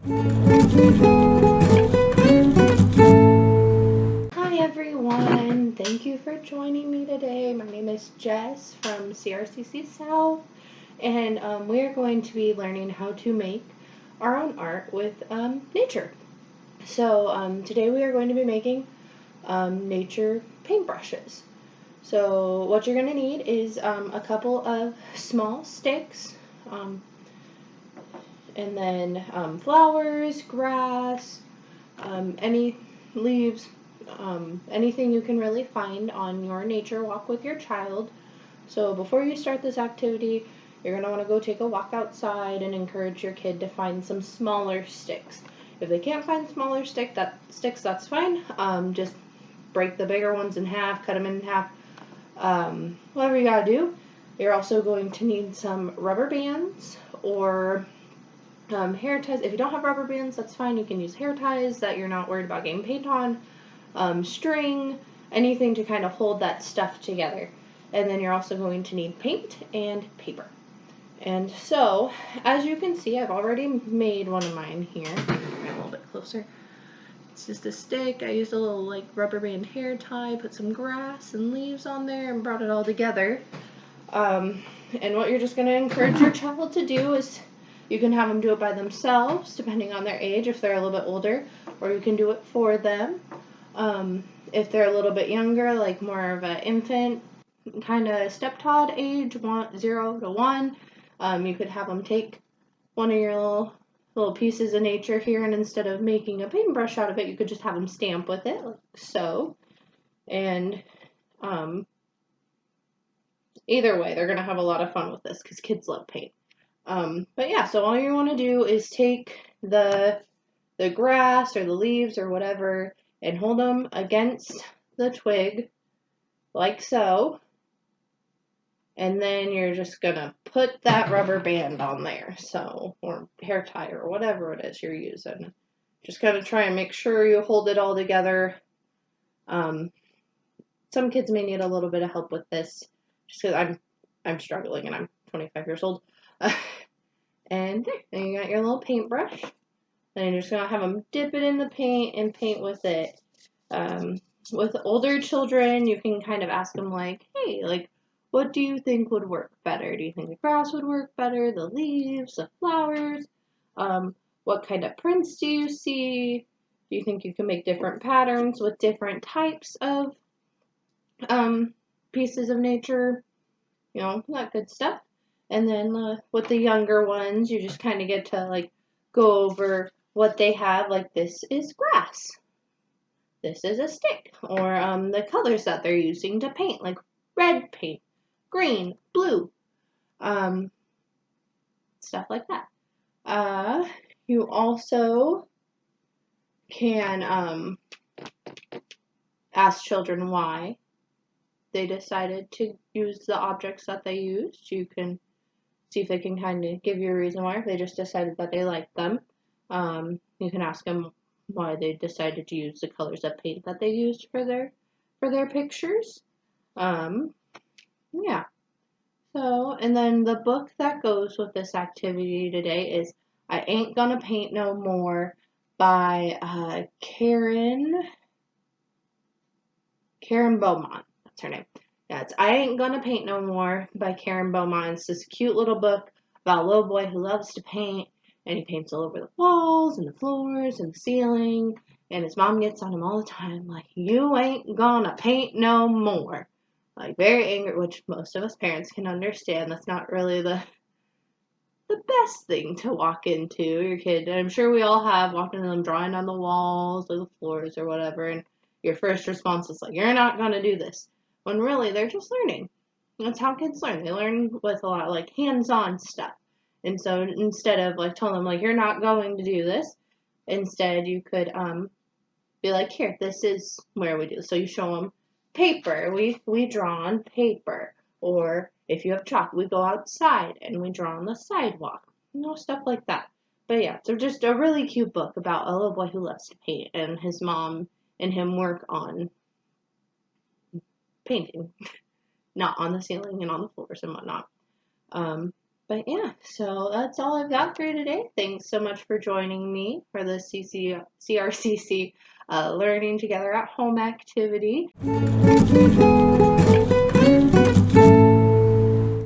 Hi everyone, thank you for joining me today. My name is Jess from CRCC South, and we are going to be learning how to make our own art with nature. So today we are going to be making nature paintbrushes. So what you're going to need is a couple of small sticks, um, and then flowers, grass, any leaves, anything you can really find on your nature walk with your child. So before you start this activity, you're going to want to go take a walk outside and encourage your kid to find some smaller sticks. If they can't find smaller sticks, that's fine. Just break the bigger ones in half, cut them in half, whatever you gotta do. You're also going to need some rubber bands or hair ties. If you don't have rubber bands, that's fine. You can use hair ties that you're not worried about getting paint on. String, anything to kind of hold that stuff together. And then you're also going to need paint and paper. And so, as you can see, I've already made one of mine here. Bring it a little bit closer. It's just a stick. I used a little like rubber band hair tie, put some grass and leaves on there, and brought it all together. And what you're just going to encourage your child to do is you can have them do it by themselves, depending on their age, if they're a little bit older, or you can do it for them. If they're a little bit younger, like more of an infant, kind of steptod age, 0 to 1, you could have them take one of your little pieces of nature here, and instead of making a paintbrush out of it, you could just have them stamp with it, like so. And either way, they're going to have a lot of fun with this because kids love paint. But yeah, so all you want to do is take the grass or the leaves or whatever and hold them against the twig like so. And then you're just going to put that rubber band on there, so, or hair tie or whatever it is you're using. Just going to try and make sure you hold it all together. Some kids may need a little bit of help with this, just because I'm struggling and I'm 25 years old. And there, then you got your little paintbrush. Then you're just going to have them dip it in the paint and paint with it. With older children, you can kind of ask them like, hey, like, what do you think would work better? Do you think the grass would work better? The leaves, the flowers? What kind of prints do you see? Do you think you can make different patterns with different types of pieces of nature? You know, that good stuff. And then with the younger ones, you just kind of get to like go over what they have. Like, this is grass. This is a stick. Or the colors that they're using to paint, like red paint, green, blue, stuff like that. You also can ask children why they decided to use the objects that they used. You can see if they can kind of give you a reason why, if they just decided that they liked them. You can ask them why they decided to use the colors of paint that they used for their pictures. Yeah. So, and then the book that goes with this activity today is I Ain't Gonna Paint No More by Karen Beaumont. That's her name. Yeah, it's I Ain't Gonna Paint No More by Karen Beaumont. It's this cute little book about a little boy who loves to paint, and he paints all over the walls and the floors and the ceiling, and his mom gets on him all the time, like, you ain't gonna paint no more. Like, very angry, which most of us parents can understand. That's not really the best thing to walk into your kid. And I'm sure we all have walked into them drawing on the walls or the floors or whatever, and your first response is like, you're not going to do this. When really, they're just learning. That's how kids learn. They learn with a lot of like hands-on stuff. And so instead of like telling them like, you're not going to do this, instead you could be like, here, this is where we do. So you show them paper. We draw on paper. Or if you have chalk, we go outside and we draw on the sidewalk. You know, stuff like that. But yeah, so just a really cute book about a little boy who loves to paint, and his mom and him work on painting, not on the ceiling and on the floors and whatnot. But But yeah, so that's all I've got for you today. Thanks so much for joining me for the CRCC Learning Together at Home activity.